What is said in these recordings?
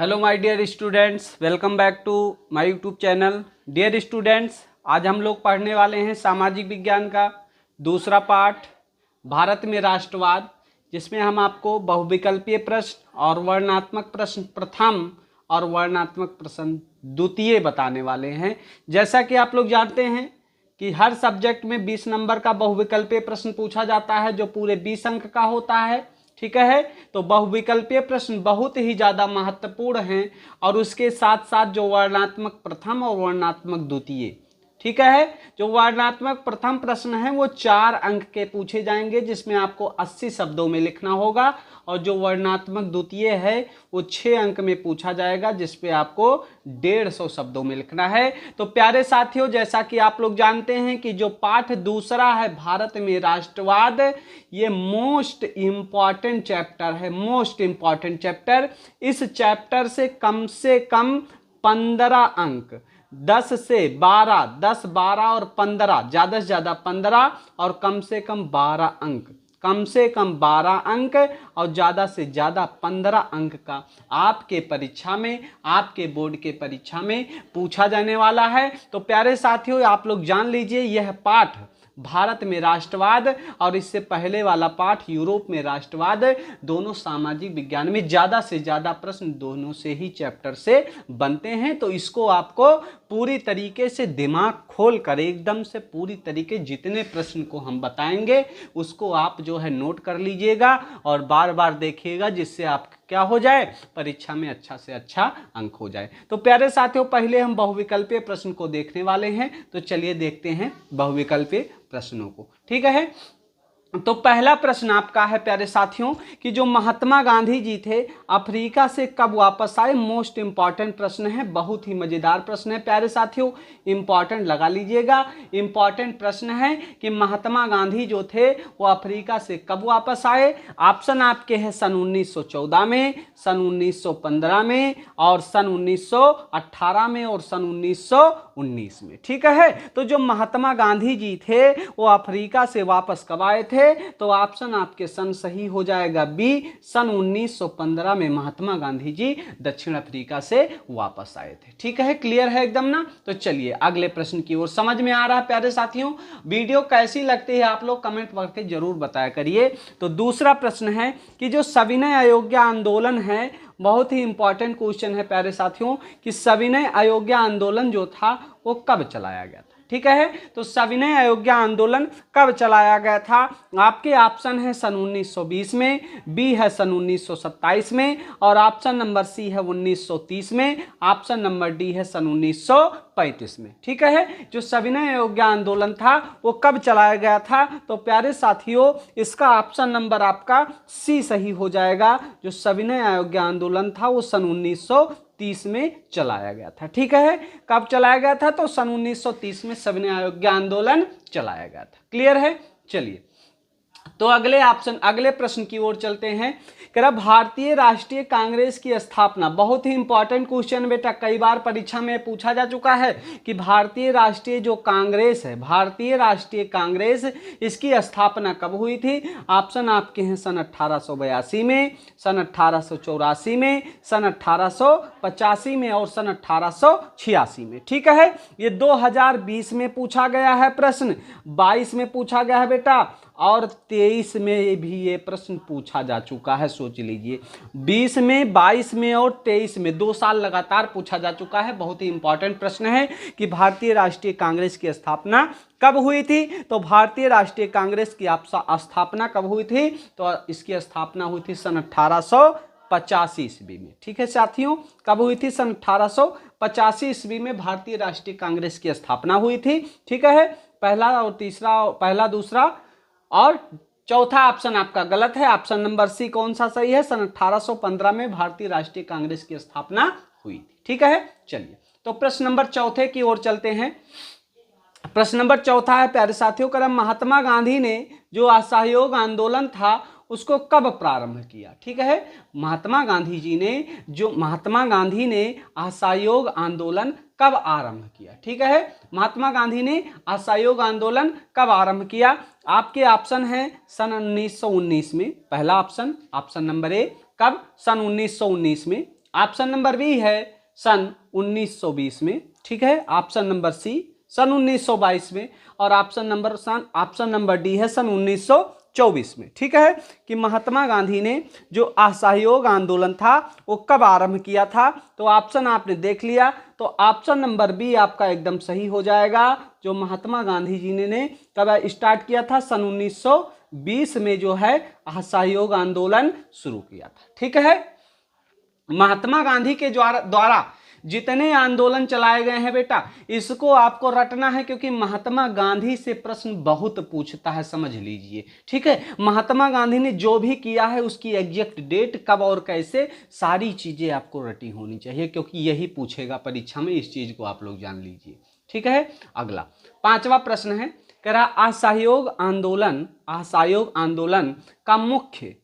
Hello my dear students, welcome back to my YouTube channel. Dear students, आज हम लोग पढ़ने वाले हैं सामाजिक विज्ञान का दूसरा पार्ट, भारत में राष्ट्रवाद, जिसमें हम आपको बहुविकल्पीय प्रश्न और वर्णनात्मक प्रश्न प्रथम और वर्णनात्मक प्रश्न द्वितीय बताने वाले हैं। जैसा कि आप लोग जानते हैं कि हर सब्जेक्ट में 20 नंबर का बहुविकल्पीय प्रश्न पूछा जाता है, जो पूरे 20 अंक का होता है। ठीक है, तो बहुविकल्पीय प्रश्न बहुत ही ज़्यादा महत्वपूर्ण हैं और उसके साथ साथ जो वर्णनात्मक प्रथम और वर्णनात्मक द्वितीय, ठीक है, जो वर्णनात्मक प्रथम प्रश्न है वो 4 अंक के पूछे जाएंगे, जिसमें आपको 80 शब्दों में लिखना होगा, और जो वर्णनात्मक द्वितीय है वो 6 अंक में पूछा जाएगा, जिसपे आपको 150 शब्दों में लिखना है। तो प्यारे साथियों, जैसा कि आप लोग जानते हैं कि जो पाठ दूसरा है भारत में राष्ट्रवाद, ये मोस्ट इम्पॉर्टेंट चैप्टर है, मोस्ट इम्पॉर्टेंट चैप्टर। इस चैप्टर से कम 15 अंक, 10 से 12, 10, 12 और 15, ज़्यादा से ज़्यादा 15 और कम से कम 12 अंक, कम से कम 12 अंक और ज़्यादा से ज़्यादा 15 अंक का आपके परीक्षा में, आपके बोर्ड के परीक्षा में पूछा जाने वाला है। तो प्यारे साथियों, आप लोग जान लीजिए, यह पाठ भारत में राष्ट्रवाद और इससे पहले वाला पाठ यूरोप में राष्ट्रवाद, दोनों सामाजिक विज्ञान में ज़्यादा से ज़्यादा प्रश्न दोनों से ही चैप्टर से बनते हैं। तो इसको आपको पूरी तरीके से दिमाग खोल कर, एकदम से पूरी तरीके, जितने प्रश्न को हम बताएंगे उसको आप जो है नोट कर लीजिएगा और बार बार देखिएगा, जिससे आप क्या हो जाए, परीक्षा में अच्छा से अच्छा अंक हो जाए। तो प्यारे साथियों, पहले हम बहुविकल्पीय प्रश्न को देखने वाले हैं, तो चलिए देखते हैं बहुविकल्पीय प्रश्नों को। ठीक है, तो पहला प्रश्न आपका है प्यारे साथियों कि जो महात्मा गांधी जी थे अफ्रीका से कब वापस आए। मोस्ट इंपॉर्टेंट प्रश्न है, बहुत ही मजेदार प्रश्न है प्यारे साथियों, इंपॉर्टेंट लगा लीजिएगा। इंपॉर्टेंट प्रश्न है कि महात्मा गांधी जो थे वो अफ्रीका से कब वापस आए। ऑप्शन आपके हैं सन 1914 में, सन 1915 में और सन 1918 में और सन 1919 में। ठीक है, तो जो महात्मा गांधी जी थे वो अफ्रीका से वापस कब आए थे, तो ऑप्शन आपके सन सही हो जाएगा बी, सन 1915 में महात्मा गांधी जी दक्षिण अफ्रीका से वापस आए थे। ठीक है, क्लियर है एकदम ना। तो चलिए अगले प्रश्न की ओर। समझ में आ रहा है प्यारे साथियों? वीडियो कैसी लगती है आप लोग कमेंट करके जरूर बताया करिए। तो दूसरा प्रश्न है कि जो सविनय अयोध्या आंदोलन है, बहुत ही इंपॉर्टेंट क्वेश्चन है प्यारे साथियों, कि सविनय अयोध्या आंदोलन जो था वो कब चलाया गया था। ठीक है, तो सविनय अयोध्या आंदोलन कब चलाया गया था। आपके ऑप्शन है सन 1920 में, बी है सन 1927 में और ऑप्शन नंबर सी है 1930 में, ऑप्शन नंबर डी है सन 1935 में। ठीक है, जो सविनय अयोध्या आंदोलन था वो कब चलाया गया था, तो प्यारे साथियों इसका ऑप्शन नंबर आपका सी सही हो जाएगा। जो सविनय अयोध्या आंदोलन था वो सन 1930 में चलाया गया था। ठीक है, कब चलाया गया था, तो सन 1930 में सविनय अयोध्या आंदोलन चलाया गया था। क्लियर है, चलिए तो अगले प्रश्न की ओर चलते हैं। भारतीय राष्ट्रीय कांग्रेस की स्थापना, बहुत ही इंपॉर्टेंट क्वेश्चन बेटा, कई बार परीक्षा में पूछा जा चुका है कि भारतीय राष्ट्रीय जो कांग्रेस है, भारतीय राष्ट्रीय कांग्रेस, इसकी स्थापना कब हुई थी। ऑप्शन आपके हैं सन 1882 में, सन 1884 में, सन 1885 में और सन 1886 में। ठीक है, ये 2020 में पूछा गया है प्रश्न, 22 में पूछा गया है बेटा और 23 में भी ये प्रश्न पूछा जा चुका है। सोच लीजिए, 20 में, 22 में और 23 में 2 साल लगातार पूछा जा चुका है। बहुत ही इंपॉर्टेंट प्रश्न है कि भारतीय राष्ट्रीय कांग्रेस की स्थापना कब हुई थी। तो भारतीय राष्ट्रीय कांग्रेस की स्थापना कब हुई थी, तो इसकी स्थापना हुई थी सन 1885 ईस्वी में। ठीक है साथियों, कब हुई थी, सन 1885 ईस्वी में भारतीय राष्ट्रीय कांग्रेस की स्थापना हुई थी। ठीक है, पहला दूसरा और चौथा ऑप्शन आपका गलत है। ऑप्शन नंबर सी कौन सा सही है, सन 1815 में भारतीय राष्ट्रीय कांग्रेस की स्थापना हुई थी। ठीक है, चलिए तो प्रश्न नंबर चौथे की ओर चलते हैं। प्रश्न नंबर चौथा है प्यारे साथियों, महात्मा गांधी ने जो असहयोग आंदोलन था उसको कब प्रारंभ किया। ठीक है, महात्मा गांधी ने असहयोग आंदोलन कब आरंभ किया। ठीक है, महात्मा गांधी ने असहयोग आंदोलन कब आरंभ किया। आपके ऑप्शन हैं सन 1919 में, पहला ऑप्शन, ऑप्शन नंबर ए, कब, सन 1919 में। ऑप्शन नंबर बी है सन 1920 में, ठीक है। ऑप्शन नंबर सी सन 1922 में, और ऑप्शन नंबर डी है सन 1924 में, ठीक है। कि महात्मा गांधी ने जो असहयोग आंदोलन था वो कब आरंभ किया था, तो ऑप्शन आपने देख लिया, तो ऑप्शन नंबर बी आपका एकदम सही हो जाएगा। जो महात्मा गांधी जी ने कब स्टार्ट किया था, सन 1920 में जो है असहयोग आंदोलन शुरू किया था, ठीक है। महात्मा गांधी के द्वारा जितने आंदोलन चलाए गए हैं बेटा, इसको आपको रटना है, क्योंकि महात्मा गांधी से प्रश्न बहुत पूछता है, समझ लीजिए, ठीक है। महात्मा गांधी ने जो भी किया है उसकी एग्जैक्ट डेट, कब और कैसे, सारी चीजें आपको रटी होनी चाहिए, क्योंकि यही पूछेगा परीक्षा में, इस चीज को आप लोग जान लीजिए, ठीक है। अगला 5वां प्रश्न है, कह रहा असहयोग आंदोलन का मुख्य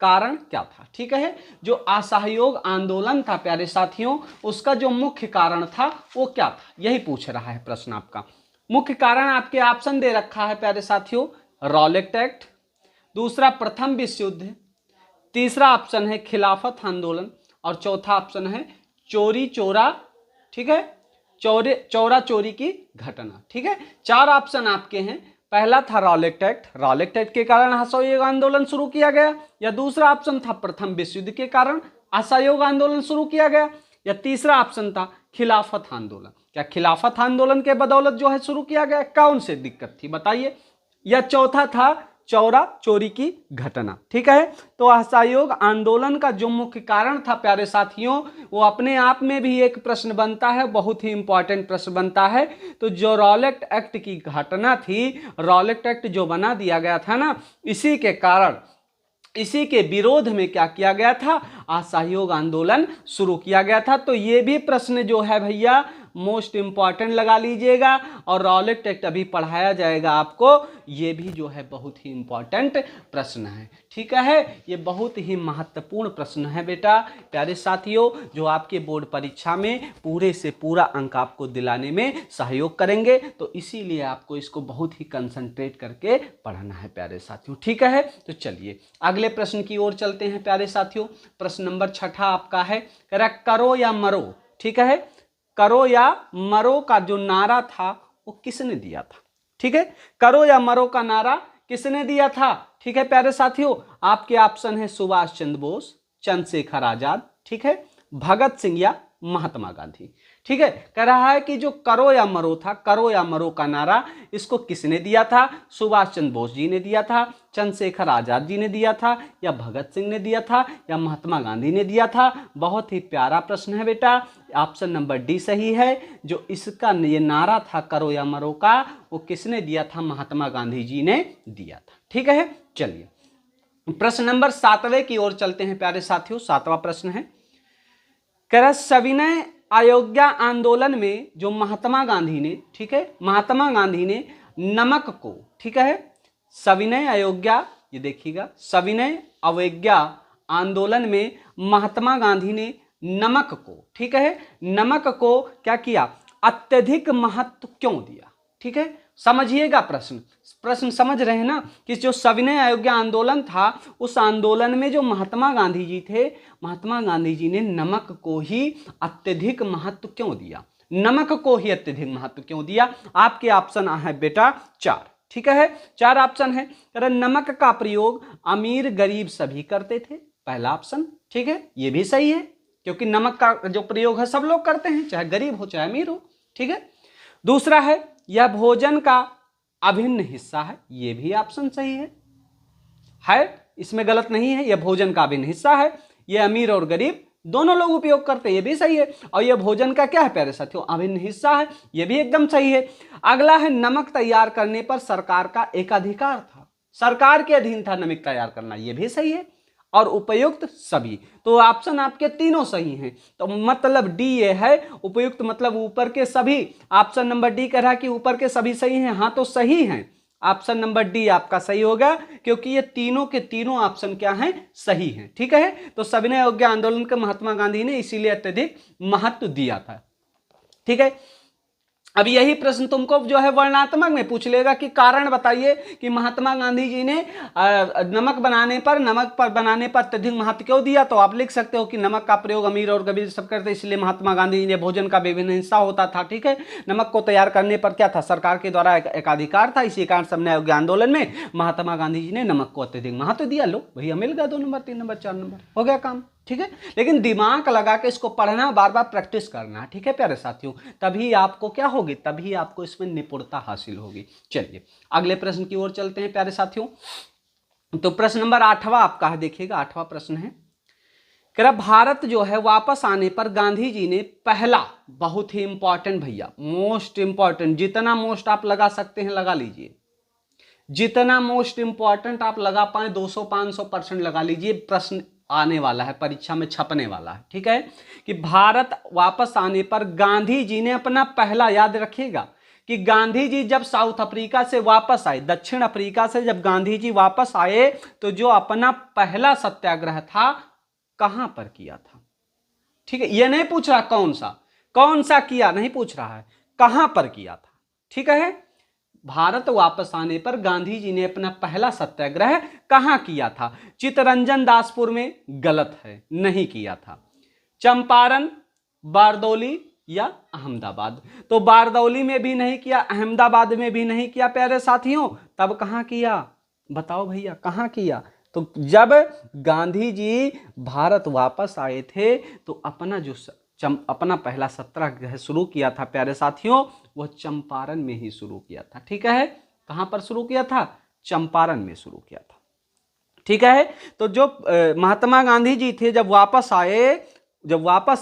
कारण क्या था, ठीक है। जो असहयोग आंदोलन था प्यारे साथियों, उसका जो मुख्य कारण था वो क्या था, यही पूछ रहा है प्रश्न आपका। मुख्य कारण आपके ऑप्शन दे रखा है प्यारे साथियों, रॉलेट एक्ट, दूसरा प्रथम विश्व युद्ध, तीसरा ऑप्शन है खिलाफत आंदोलन, और चौथा ऑप्शन है चोरी चोरा, ठीक है, चोरा चोरी की घटना, ठीक है। 4 ऑप्शन आपके हैं। पहला था रॉलेट एक्ट के कारण असहयोग आंदोलन शुरू किया गया, या दूसरा ऑप्शन था प्रथम विश्व युद्ध के कारण असहयोग आंदोलन शुरू किया गया, या तीसरा ऑप्शन था खिलाफत आंदोलन। क्या खिलाफत आंदोलन के बदौलत जो है शुरू किया गया, कौन से दिक्कत थी बताइए, या चौथा था चोरी की घटना, ठीक है। तो असहयोग आंदोलन का जो मुख्य कारण था प्यारे साथियों, वो अपने आप में भी एक प्रश्न बनता है, बहुत ही इंपॉर्टेंट प्रश्न बनता है। तो जो रॉलेट एक्ट की घटना थी, रॉलेट एक्ट जो बना दिया गया था ना, इसी के कारण, इसी के विरोध में क्या किया गया था, असहयोग आंदोलन शुरू किया गया था। तो ये भी प्रश्न जो है भैया मोस्ट इंपॉर्टेंट लगा लीजिएगा, और रॉलेट एक्ट अभी पढ़ाया जाएगा आपको, ये भी जो है बहुत ही इंपॉर्टेंट प्रश्न है, ठीक है। ये बहुत ही महत्वपूर्ण प्रश्न है बेटा प्यारे साथियों, जो आपके बोर्ड परीक्षा में पूरे से पूरा अंक आपको दिलाने में सहयोग करेंगे। तो इसीलिए आपको इसको बहुत ही कंसंट्रेट करके पढ़ना है प्यारे साथियों, ठीक है। तो चलिए अगले प्रश्न की ओर चलते हैं प्यारे साथियों। प्रश्न नंबर 6 आपका है, कह रहा करो या मरो, ठीक है। करो या मरो का जो नारा था वो किसने दिया था, ठीक है। करो या मरो का नारा किसने दिया था, ठीक है प्यारे साथियों। आपके ऑप्शन है सुभाष चंद्र बोस, चंद्रशेखर आजाद, ठीक है, भगत सिंह या महात्मा गांधी, ठीक है। कह रहा है कि जो करो या मरो था, करो या मरो का नारा इसको किसने दिया था, सुभाष चंद्र बोस जी ने दिया था, चंद्रशेखर आजाद जी ने दिया था, या भगत सिंह ने दिया था, या महात्मा गांधी ने दिया था। बहुत ही प्यारा प्रश्न है बेटा, ऑप्शन नंबर डी सही है। जो इसका ये नारा था करो या मरो का, वो किसने दिया था, महात्मा गांधी जी ने दिया था, ठीक है। चलिए प्रश्न नंबर 7वें की ओर चलते हैं प्यारे साथियों। 7वां प्रश्न है, कह रहा सविनय अयोध्या आंदोलन में जो महात्मा गांधी ने, ठीक है, महात्मा गांधी ने नमक को, ठीक है, सविनय अयोध्या, ये देखिएगा, सविनय अवज्ञा आंदोलन में महात्मा गांधी ने नमक को, ठीक है, नमक को क्या किया, अत्यधिक महत्व क्यों दिया, ठीक है। समझिएगा प्रश्न समझ रहे हैं ना, कि जो सविनय अयोध्या आंदोलन था, उस आंदोलन में जो महात्मा गांधी जी थे, महात्मा गांधी जी ने नमक को ही अत्यधिक महत्व क्यों दिया, नमक को ही अत्यधिक महत्व क्यों दिया। आपके ऑप्शन है बेटा 4, ठीक है, 4 ऑप्शन है। नमक का प्रयोग अमीर गरीब सभी करते थे, पहला ऑप्शन, ठीक है, ये भी सही है, क्योंकि नमक का जो प्रयोग है सब लोग करते हैं, चाहे गरीब हो चाहे अमीर हो, ठीक है। दूसरा है यह भोजन का अभिन्न हिस्सा है, ये भी ऑप्शन सही है, इसमें गलत नहीं है, यह भोजन का अभिन्न हिस्सा है, यह अमीर और गरीब दोनों लोग उपयोग करते हैं, ये भी सही है। और यह भोजन का क्या है प्यारे साथियों, अभिन्न हिस्सा है, ये भी एकदम सही है। अगला है नमक तैयार करने पर सरकार का एक अधिकार था, सरकार के अधीन था नमक तैयार करना, ये भी सही है। और उपयुक्त सभी, तो ऑप्शन आपके तीनों सही हैं, तो मतलब डी ये है, उपयुक्त मतलब ऊपर के सभी। ऑप्शन नंबर डी कह रहा है कि ऊपर के सभी सही हैं, हाँ तो सही हैं, ऑप्शन नंबर डी आपका सही होगा, क्योंकि ये तीनों के तीनों ऑप्शन क्या हैं, सही हैं, ठीक है। तो सविनय अवज्ञा आंदोलन के महात्मा गांधी ने इसीलिए अत्यधिक महत्व दिया था, ठीक है। अब यही प्रश्न तुमको जो है वर्णनात्मक में पूछ लेगा कि कारण बताइए कि महात्मा गांधी जी ने नमक बनाने पर अत्यधिक महत्व क्यों दिया। तो आप लिख सकते हो कि नमक का प्रयोग अमीर और गरीब सब करते, इसलिए महात्मा गांधी जी ने भोजन का विभिन्न हिस्सा होता था। ठीक है, नमक को तैयार करने पर क्या था, सरकार के द्वारा एकाधिकार था, इसी कारण सबने अयोग्य आंदोलन में महात्मा गांधी जी ने नमक को अत्यधिक महत्व दिया। लो भैया मिल गया 2 नंबर 3 नंबर 4 नंबर, हो गया काम। ठीक है, लेकिन दिमाग लगा के इसको पढ़ना, बार बार प्रैक्टिस करना। ठीक है प्यारे साथियों, तभी आपको क्या होगी, तभी आपको इसमें निपुणता हासिल होगी। चलिए अगले प्रश्न की ओर चलते हैं प्यारे साथियों। तो प्रश्न नंबर 8वां आपका है, देखिएगा 8वां प्रश्न है, भारत जो है वापस आने पर गांधी जी ने पहला, बहुत ही इंपॉर्टेंट भैया, मोस्ट इंपॉर्टेंट, जितना मोस्ट आप लगा सकते हैं लगा लीजिए, जितना मोस्ट इंपॉर्टेंट आप लगा पाए 200-500% लगा लीजिए। प्रश्न आने वाला है, परीक्षा में छपने वाला है। ठीक है, कि भारत वापस आने पर गांधी जी ने अपना पहला, याद रखिएगा कि गांधी जी जब साउथ अफ्रीका से वापस आए, दक्षिण अफ्रीका से जब गांधी जी वापस आए, तो जो अपना पहला सत्याग्रह था कहां पर किया था। ठीक है, यह नहीं पूछ रहा कौन सा किया, नहीं पूछ रहा है, कहां पर किया था। ठीक है, भारत वापस आने पर गांधी जी ने अपना पहला सत्याग्रह कहां किया था। चित्तरंजन दासपुर में, गलत है, नहीं किया था। चंपारण, बारदौली या अहमदाबाद, तो बारदौली में भी नहीं किया, अहमदाबाद में भी नहीं किया प्यारे साथियों। तब कहां किया, बताओ भैया कहां किया। तो जब गांधी जी भारत वापस आए थे तो अपना पहला सत्याग्रह शुरू किया था प्यारे साथियों, वह चंपारण में ही शुरू किया था। ठीक है, कहां पर शुरू किया था, चंपारण में शुरू किया था। ठीक है, तो जो महात्मा गांधी जी थे जब वापस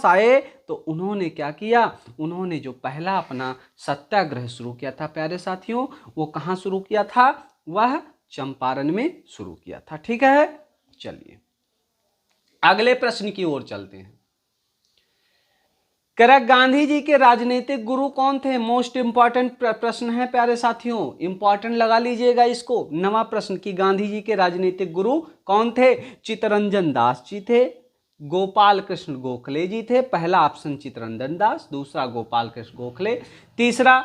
आए तो उन्होंने क्या किया, उन्होंने जो पहला अपना सत्याग्रह शुरू किया था प्यारे साथियों, वो कहां शुरू किया था, वह चंपारण में शुरू किया था। ठीक है, चलिए अगले प्रश्न की ओर चलते हैं। गांधी जी के राजनीतिक गुरु कौन थे, मोस्ट इंपॉर्टेंट प्रश्न है प्यारे साथियों, इंपॉर्टेंट लगा लीजिएगा इसको। 9वां प्रश्न की गांधी जी के राजनीतिक गुरु कौन थे। चित्तरंजन दास जी थे, गोपाल कृष्ण गोखले जी थे। पहला ऑप्शन चित्तरंजन दास, दूसरा गोपाल कृष्ण गोखले, तीसरा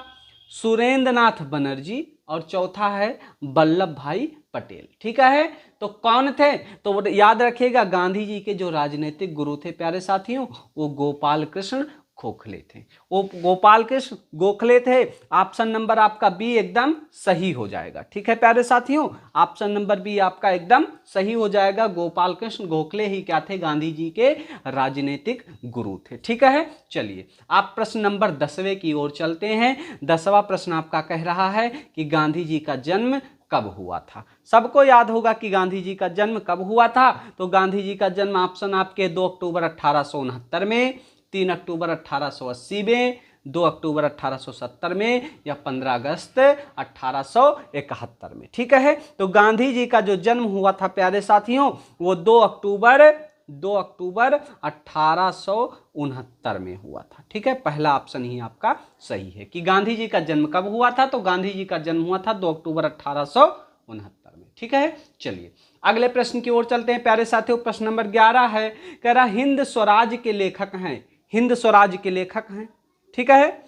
सुरेंद्रनाथ बनर्जी और चौथा है वल्लभ भाई पटेल। ठीक है, तो कौन थे, तो याद रखिएगा गांधी जी के जो राजनीतिक गुरु थे प्यारे साथियों, वो गोपाल कृष्ण गोखले थे, वो गोपाल कृष्ण गोखले थे। ऑप्शन नंबर आपका बी एकदम सही हो जाएगा। ठीक है प्यारे साथियों, ऑप्शन नंबर बी आपका एकदम सही हो जाएगा। गोपाल कृष्ण गोखले ही क्या थे, गांधी जी के राजनीतिक गुरु थे। ठीक है, चलिए आप प्रश्न नंबर 10वें की ओर चलते हैं। 10वां प्रश्न आपका कह रहा है कि गांधी जी का जन्म कब हुआ था। सबको याद होगा कि गांधी जी का जन्म कब हुआ था। तो गांधी जी का जन्म ऑप्शन आपके 2 अक्टूबर 1869 में, 3 अक्टूबर 1880 में, 2 अक्टूबर 1870 में या 15 अगस्त 1871 में। ठीक है, तो गांधी जी का जो जन्म हुआ था प्यारे साथियों, वो 2 अक्टूबर 1869 में हुआ था। ठीक है, पहला ऑप्शन ही आपका सही है कि गांधी जी का जन्म कब हुआ था। तो गांधी जी का जन्म हुआ था 2 अक्टूबर 1869 में। ठीक है, चलिए अगले प्रश्न की ओर चलते हैं प्यारे साथियों। प्रश्न नंबर 11 है, कह रहा हिंद स्वराज के लेखक हैं, हिंद स्वराज के लेखक हैं। ठीक है,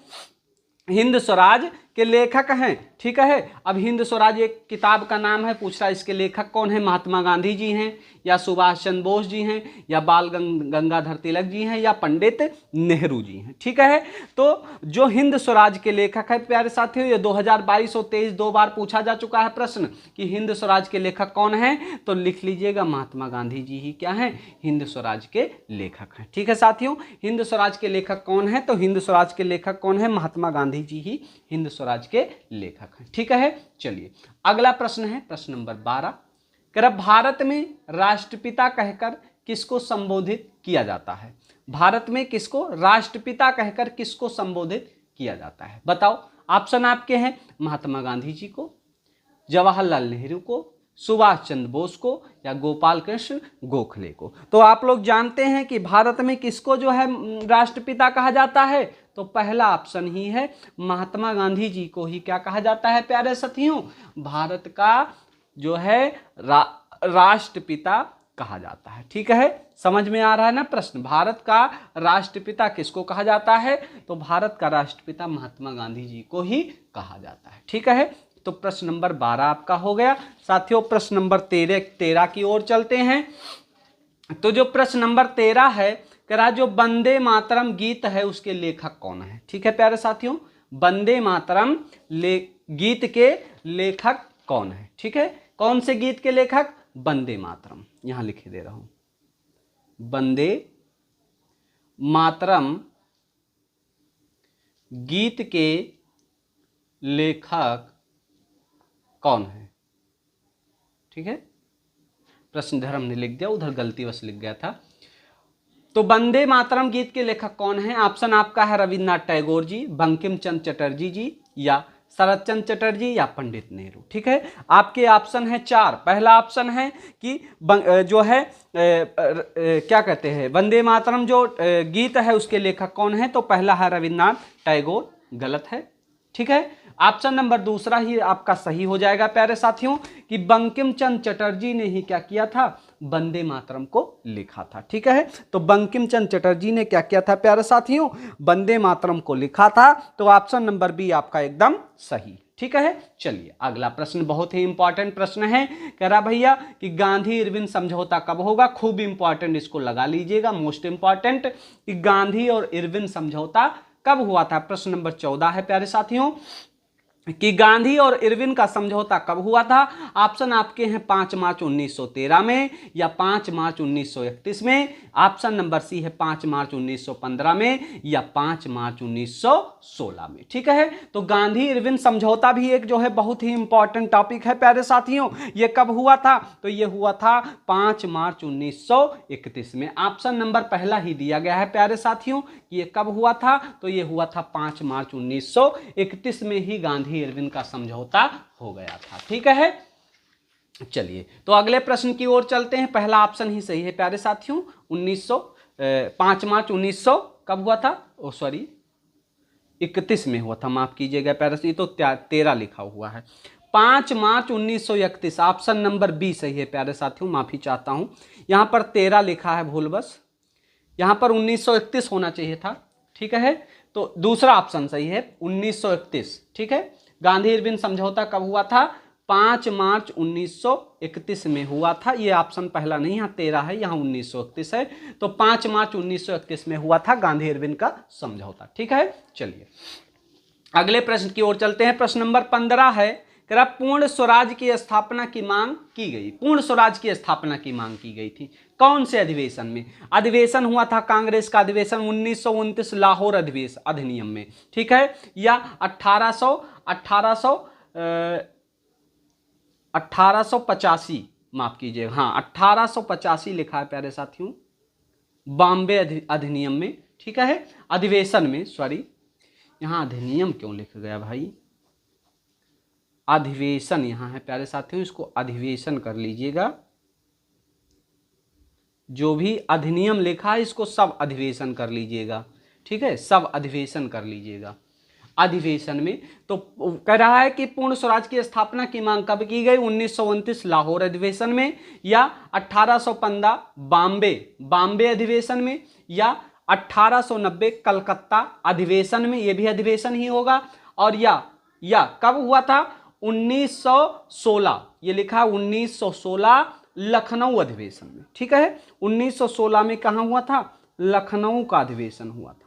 हिंद स्वराज के लेखक हैं। ठीक है, अब हिंद स्वराज एक किताब का नाम है, पूछ रहा है इसके लेखक कौन है, महात्मा गांधी जी हैं या सुभाष चंद्र बोस जी हैं या बाल गंगाधर तिलक जी हैं या पंडित नेहरू जी हैं। ठीक है, तो जो हिंद स्वराज के लेखक है प्यारे साथियों, ये 2022 और 23 दो बार पूछा जा चुका है प्रश्न कि हिंद स्वराज के लेखक कौन है। तो लिख लीजिएगा महात्मा गांधी जी ही क्या है, हिंद स्वराज के लेखक हैं। ठीक है साथियों, हिंद स्वराज के लेखक कौन है, तो हिंद स्वराज के लेखक कौन है, महात्मा गांधी जी ही हिंद स्वराज के लेखक हैं। ठीक है, चलिए अगला प्रश्न है प्रश्न नंबर 12, भारत में राष्ट्रपिता कहकर किसको संबोधित किया जाता है। भारत में किसको राष्ट्रपिता कहकर किसको संबोधित किया जाता है, बताओ। ऑप्शन आपके हैं महात्मा गांधी जी को, जवाहरलाल नेहरू को, सुभाष चंद्र बोस को या गोपाल कृष्ण गोखले को। तो आप लोग जानते हैं कि भारत में किसको जो है राष्ट्रपिता कहा जाता है, तो पहला ऑप्शन ही है महात्मा गांधी जी को ही क्या कहा जाता है प्यारे साथियों, भारत का जो है राष्ट्रपिता कहा जाता है। ठीक है, समझ में आ रहा है ना प्रश्न। भारत का राष्ट्रपिता किसको कहा जाता है? तो भारत का राष्ट्रपिता महात्मा गांधी जी को ही कहा जाता है। ठीक है, तो प्रश्न नंबर 12 आपका हो गया। साथियों प्रश्न नंबर 13 की ओर चलते हैं। तो जो प्रश्न नंबर 13 है, कह रहा जो वंदे मातरम गीत है उसके लेखक कौन है? ठीक है प्यारे साथियों, वंदे मातरम गीत के लेखक कौन है? ठीक है, कौन से गीत के लेखक? वंदे मातरम, यहां लिखे दे रहा हूं, वंदे मातरम गीत के लेखक कौन है? ठीक है, प्रश्न धर्म ने लिख दिया, उधर गलतीवश लिख गया था। तो वंदे मातरम गीत के लेखक कौन है? ऑप्शन आपका है रविन्द्रनाथ टैगोर जी, बंकिम चंद्र चटर्जी जी, या शरद चंद्र चटर्जी, या पंडित नेहरू। ठीक है, आपके ऑप्शन है 4। पहला ऑप्शन है कि जो है क्या कहते हैं, वंदे मातरम जो गीत है उसके लेखक कौन है? तो पहला है रविन्द्रनाथ टैगोर, गलत है। ठीक है, ऑप्शन नंबर दूसरा ही आपका सही हो जाएगा प्यारे साथियों, कि बंकिम चंद्र चटर्जी ने ही क्या किया था? वंदे मातरम को लिखा था। ठीक है, तो बंकिम चंद्र चटर्जी ने क्या किया था प्यारे साथियों? वंदे मातरम को लिखा था। तो ऑप्शन नंबर बी आपका एकदम सही। ठीक है, चलिए अगला प्रश्न बहुत ही इंपॉर्टेंट प्रश्न है। कह रहा भैया कि गांधी इरविन समझौता कब होगा? खूब इंपॉर्टेंट, इसको लगा लीजिएगा, मोस्ट इंपॉर्टेंट, कि गांधी और इरविन समझौता कब हुआ था? प्रश्न नंबर 14 है प्यारे साथियों, कि गांधी और इरविन का समझौता कब हुआ था? ऑप्शन आपके हैं 5 मार्च 1913 में, या 5 मार्च 1931 में। ऑप्शन नंबर सी है 5 मार्च 1915 में, या 5 मार्च 1916 में। ठीक है, तो गांधी इरविन समझौता भी एक जो है बहुत ही इंपॉर्टेंट टॉपिक है प्यारे साथियों। ये कब हुआ था? तो ये हुआ था 5 मार्च 1931 में। ऑप्शन नंबर पहला ही दिया गया है प्यारे साथियों, कि ये कब हुआ था? तो ये हुआ था 5 मार्च 1931 में ही गांधी इरविन का समझौता हो गया था। ठीक है, चलिए तो अगले प्रश्न की ओर चलते हैं। पहला ऑप्शन ही सही है प्यारे साथियों, 5 मार्च 1900 कब हुआ था? 31 में हुआ था, माफ कीजिएगा प्यारे साथियों, तो 13 लिखा हुआ है। 5 मार्च 1931 ऑप्शन नंबर बी सही है प्यारे साथियों, माफी चाहता हूं, यहां पर 13 लिखा है भूल बस, यहां पर 1931 होना चाहिए था। ठीक है, तो दूसरा ऑप्शन सही है 1931। ठीक है, गांधी इरविन समझौता कब हुआ था? 5 मार्च 1931 में हुआ था। ये ऑप्शन पहला नहीं, यहाँ 13 है, यहाँ 1931 है, तो 5 मार्च 1931 में हुआ था गांधी इरविन का समझौता। ठीक है, चलिए अगले प्रश्न की ओर चलते हैं। प्रश्न नंबर 15 है, कह रहा पूर्ण स्वराज की स्थापना की मांग की गई। पूर्ण स्वराज की स्थापना की मांग की गई थी कौन से अधिवेशन में? अधिवेशन हुआ था कांग्रेस का अधिवेशन 1929 लाहौर अधिनियम में। ठीक है, या 1885, माफ कीजिएगा, हाँ 1885 लिखा है प्यारे साथियों, बॉम्बे अधिनियम में। ठीक है, अधिवेशन में, सॉरी यहां अधिनियम क्यों लिख गया भाई, अधिवेशन यहां है प्यारे साथियों, इसको अधिवेशन कर लीजिएगा। जो भी अधिनियम लिखा है इसको सब अधिवेशन कर लीजिएगा। ठीक है, सब अधिवेशन कर लीजिएगा। अधिवेशन में तो कह रहा है कि पूर्ण स्वराज की स्थापना की मांग कब की गई? 1929 लाहौर अधिवेशन में, या 1815 बॉम्बे अधिवेशन में, या 1890 कलकत्ता अधिवेशन में, ये भी अधिवेशन ही होगा, और या कब हुआ था? 1916, ये लिखा 1916 लखनऊ अधिवेशन में। ठीक है, 1916 में कहां हुआ था? लखनऊ का अधिवेशन हुआ था।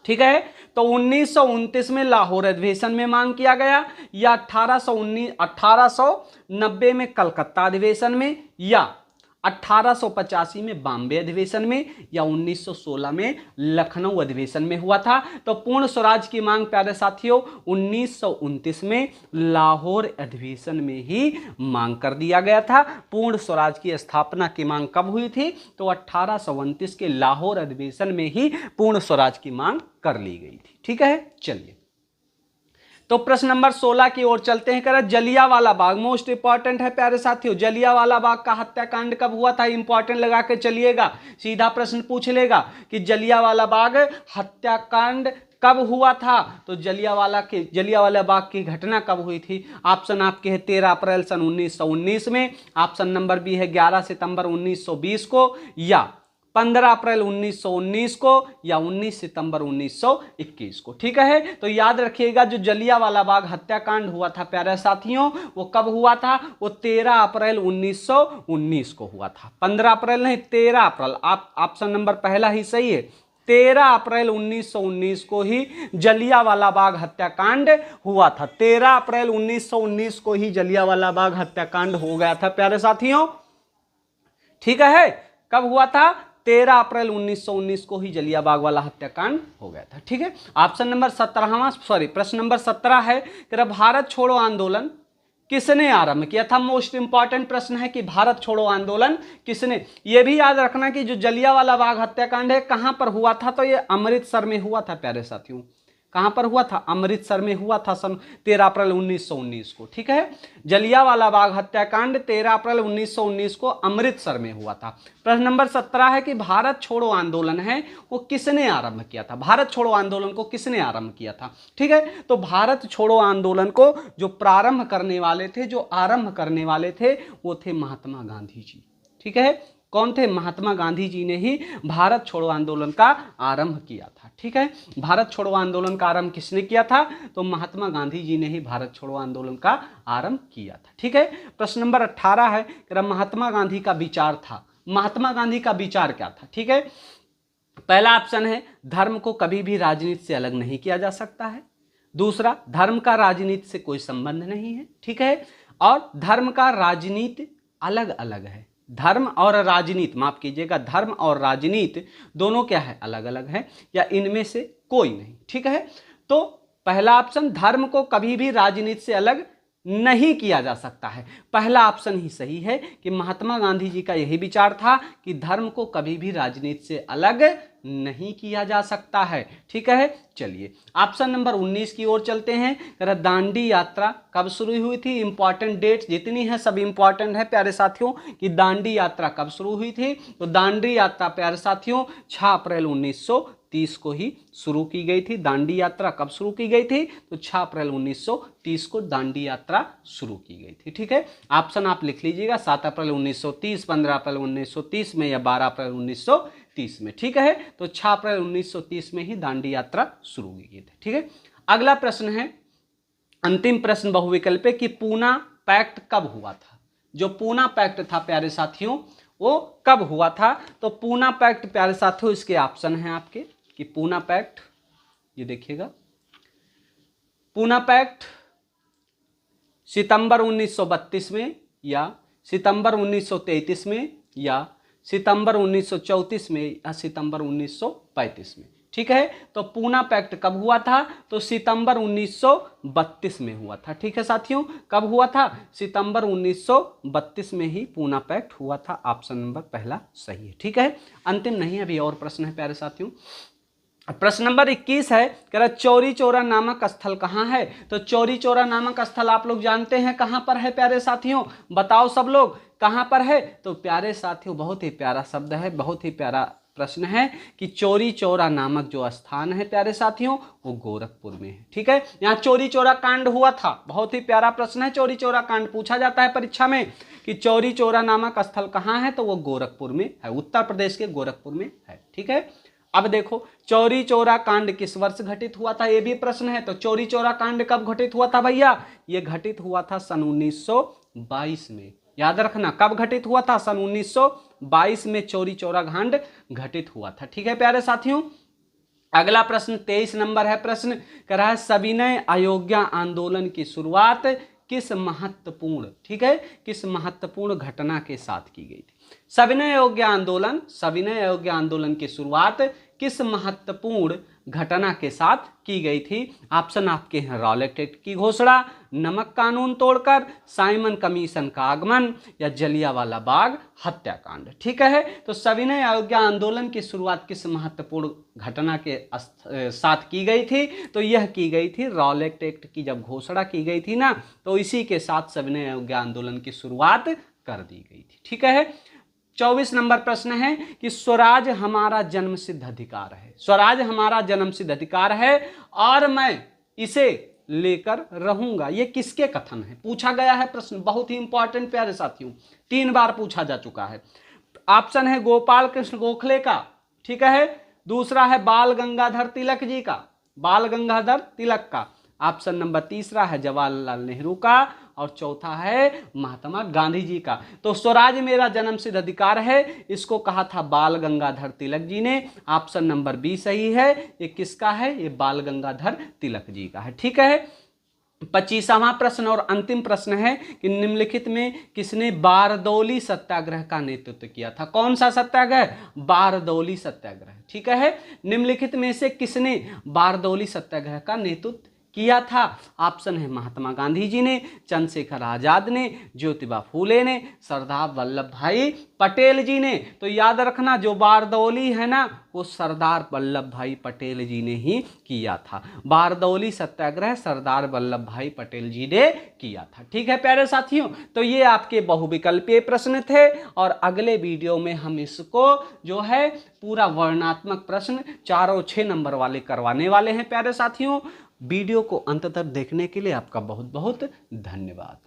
ठीक है, तो 1929 में लाहौर अधिवेशन में मांग किया गया, या 1890 में कलकत्ता अधिवेशन में, या 1885 में बॉम्बे अधिवेशन में, या 1916 में लखनऊ अधिवेशन में हुआ था। तो पूर्ण स्वराज की मांग प्यारे साथियों 1929 में लाहौर अधिवेशन में ही मांग कर दिया गया था। पूर्ण स्वराज की स्थापना की मांग कब हुई थी? तो 1829 के लाहौर अधिवेशन में ही पूर्ण स्वराज की मांग कर ली गई थी। ठीक है, चलिए तो प्रश्न नंबर 16 की ओर चलते हैं। कह रहा जलियांवाला बाग, मोस्ट इंपॉर्टेंट है प्यारे साथियों, जलियांवाला बाग का हत्याकांड कब हुआ था? इंपॉर्टेंट लगा के चलिएगा, सीधा प्रश्न पूछ लेगा कि जलियांवाला बाग हत्याकांड कब हुआ था? तो जलियांवाला बाग की घटना कब हुई थी? ऑप्शन आपके है 13 अप्रैल सन 1919 में, ऑप्शन नंबर बी है 11 सितंबर 1920 को, या 15 अप्रैल 1919 को, या 19 सितंबर 1921 को। ठीक है, तो याद रखिएगा जो जलियांवाला बाग हत्याकांड हुआ था प्यारे साथियों, वो कब हुआ था? वो 13 अप्रैल 1919 को हुआ था। 15 अप्रैल नहीं, 13 अप्रैल। आप ऑप्शन नंबर पहला ही सही है, 13 अप्रैल 1919 को ही जलियांवाला बाग हत्याकांड हुआ था। 13 अप्रैल 1919 को ही जलियांवाला बाग हत्याकांड हो गया था प्यारे साथियों। ठीक है, कब हुआ था? 13 अप्रैल 1919 को ही जलियांवाला बाग वाला हत्याकांड हो गया था। ठीक है, ऑप्शन नंबर 17 प्रश्न नंबर 17 है कि भारत छोड़ो आंदोलन किसने आरंभ किया था? मोस्ट इंपॉर्टेंट प्रश्न है कि भारत छोड़ो आंदोलन किसने। यह भी याद रखना कि जो जलियांवाला बाग हत्याकांड है कहां पर हुआ था? तो यह अमृतसर में हुआ था प्यारे साथियों। कहां पर हुआ था? अमृतसर में हुआ था सन 13 अप्रैल 1919 को। ठीक है, जलियांवाला बाग हत्याकांड 13 अप्रैल 1919 को अमृतसर में हुआ था। प्रश्न नंबर 17 है कि भारत छोड़ो आंदोलन है वो किसने आरंभ किया था? भारत छोड़ो आंदोलन को किसने आरंभ किया था? ठीक है, तो भारत छोड़ो आंदोलन को जो प्रारंभ करने वाले थे, जो आरंभ करने वाले थे, वो थे महात्मा गांधी जी। ठीक है, कौन थे? महात्मा गांधी जी ने ही भारत छोड़ो आंदोलन का आरंभ किया था। ठीक है, भारत छोड़ो आंदोलन का आरंभ किसने किया था? तो महात्मा गांधी जी ने ही भारत छोड़ो आंदोलन का आरंभ किया था। ठीक है, प्रश्न नंबर 18 है कि महात्मा गांधी का विचार था। महात्मा गांधी का विचार क्या था? ठीक है, पहला ऑप्शन है धर्म को कभी भी राजनीति से अलग नहीं किया जा सकता है। दूसरा, धर्म का राजनीति से कोई संबंध नहीं है। ठीक है, और धर्म का राजनीति अलग अलग है। धर्म और राजनीति, माफ कीजिएगा, धर्म और राजनीति दोनों क्या है? अलग अलग है, या इनमें से कोई नहीं। ठीक है, तो पहला ऑप्शन धर्म को कभी भी राजनीति से अलग नहीं किया जा सकता है, पहला ऑप्शन ही सही है कि महात्मा गांधी जी का यही विचार था कि धर्म को कभी भी राजनीति से अलग नहीं किया जा सकता है। ठीक है, चलिए ऑप्शन नंबर 19 की ओर चलते हैं। दांडी यात्रा कब शुरू हुई थी? इंपॉर्टेंट डेट जितनी है सब इंपॉर्टेंट है प्यारे साथियों कि दांडी यात्रा कब शुरू हुई थी। तो दांडी यात्रा प्यारे साथियों 6 अप्रैल 1930 को ही शुरू की गई थी। दांडी यात्रा कब शुरू की गई थी? तो 6 अप्रैल 1930 को दांडी यात्रा शुरू की गई थी। ठीक है, ऑप्शन आप लिख लीजिएगा 7 अप्रैल 1930, 15 अप्रैल 1930 में, या 12 अप्रैल 1930 में। ठीक है, तो 6 अप्रैल 1930 में ही दांडी यात्रा शुरू की गई थी। ठीक है, अगला प्रश्न है, अंतिम प्रश्न बहुविकल्पी कि पूना पैक्ट कब हुआ था? जो पूना पैक्ट था प्यारे साथियों वो कब हुआ था? तो पूना पैक्ट प्यारे साथियों इसके ऑप्शन हैं आपके कि पूना पैक्ट, ये देखिएगा, पूना पैक्ट सितंबर 1932 में, या सितंबर 1933 में, या सितंबर 1934 में, या सितंबर 1935 में। ठीक है, तो पूना पैक्ट कब हुआ था? तो सितंबर 1932 में हुआ था। ठीक है साथियों, कब हुआ था? सितंबर 1932 में ही पूना पैक्ट हुआ था। ऑप्शन नंबर पहला सही है। ठीक है, अंतिम नहीं है, अभी और प्रश्न है प्यारे साथियों। प्रश्न नंबर 21 है, कह रहा चौरी चौरा नामक स्थल कहाँ है? तो चौरी चौरा नामक स्थल आप लोग जानते हैं कहाँ पर है प्यारे साथियों? बताओ सब लोग कहाँ पर है? तो प्यारे साथियों बहुत ही प्यारा शब्द है, बहुत ही प्यारा प्रश्न है कि चौरी चौरा नामक जो स्थान है प्यारे साथियों वो गोरखपुर में है। ठीक है, यहाँ चौरी चौरा कांड हुआ था। बहुत ही प्यारा प्रश्न है, चौरी चौरा कांड पूछा जाता है परीक्षा में कि चौरी चौरा नामक स्थल कहाँ है? तो वो गोरखपुर में है, उत्तर प्रदेश के गोरखपुर में है। ठीक है, अब देखो चौरी चौरा कांड किस वर्ष घटित हुआ था, ये भी प्रश्न है। तो चौरी चौरा कांड कब घटित हुआ था भैया? ये घटित हुआ था सन 1922 में। याद रखना कब घटित हुआ था? सन 1922 में चौरी चौरा कांड घटित हुआ था। ठीक है प्यारे साथियों, अगला प्रश्न 23 नंबर है। प्रश्न कह रहा है सविनय अयोध्या आंदोलन की शुरुआत किस महत्वपूर्ण, ठीक है, किस महत्वपूर्ण घटना के साथ की गई थी? सविनय अयोध्या आंदोलन की शुरुआत किस महत्वपूर्ण घटना के साथ की गई थी? ऑप्शन आपके हैं रॉलेट एक्ट की घोषणा, नमक कानून तोड़कर, साइमन कमीशन का आगमन, या जलियांवाला बाग हत्याकांड। ठीक है, तो सविनय अयोध्या आंदोलन की शुरुआत किस महत्वपूर्ण घटना के साथ की गई थी? तो यह की गई थी रॉलेट एक्ट की जब घोषणा की गई थी ना, तो इसी के साथ सविनय अयोध्या आंदोलन की शुरुआत कर दी गई थी। ठीक है, 24 नंबर प्रश्न है कि स्वराज हमारा जन्मसिद्ध अधिकार है, स्वराज हमारा जन्मसिद्ध अधिकार है और मैं इसे लेकर रहूंगा। ये किसके कथन है, पूछा गया है प्रश्न, बहुत ही इंपॉर्टेंट प्यारे साथियों, 3 बार पूछा जा चुका है। ऑप्शन है गोपाल कृष्ण गोखले का, ठीक है, दूसरा है बाल गंगाधर तिलक जी का, बाल गंगाधर तिलक का, ऑप्शन नंबर तीसरा है जवाहरलाल नेहरू का और चौथा है महात्मा गांधी जी का। तो स्वराज मेरा जन्मसिद्ध अधिकार है, इसको कहा था बाल गंगाधर तिलक जी ने। ऑप्शन नंबर बी सही है। ये किसका है, ये बाल गंगाधर तिलक जी का है, ठीक है। 25वां प्रश्न और अंतिम प्रश्न है कि निम्नलिखित में किसने बारदौली सत्याग्रह का नेतृत्व किया था। कौन सा सत्याग्रह, बारदौली सत्याग्रह, ठीक है। निम्नलिखित में से किसने बारदौली सत्याग्रह का नेतृत्व किया था। ऑप्शन है महात्मा गांधी जी ने, चंद्रशेखर आजाद ने, ज्योतिबा फूले ने, सरदार वल्लभ भाई पटेल जी ने। तो याद रखना जो बारदौली है ना, वो सरदार वल्लभ भाई पटेल जी ने ही किया था। बारदौली सत्याग्रह सरदार वल्लभ भाई पटेल जी ने किया था, ठीक है प्यारे साथियों। तो ये आपके बहुविकल्पीय प्रश्न थे और अगले वीडियो में हम इसको जो है पूरा वर्णनात्मक प्रश्न 4 और 6 नंबर वाले करवाने वाले हैं प्यारे साथियों। वीडियो को अंत तक देखने के लिए आपका बहुत बहुत धन्यवाद।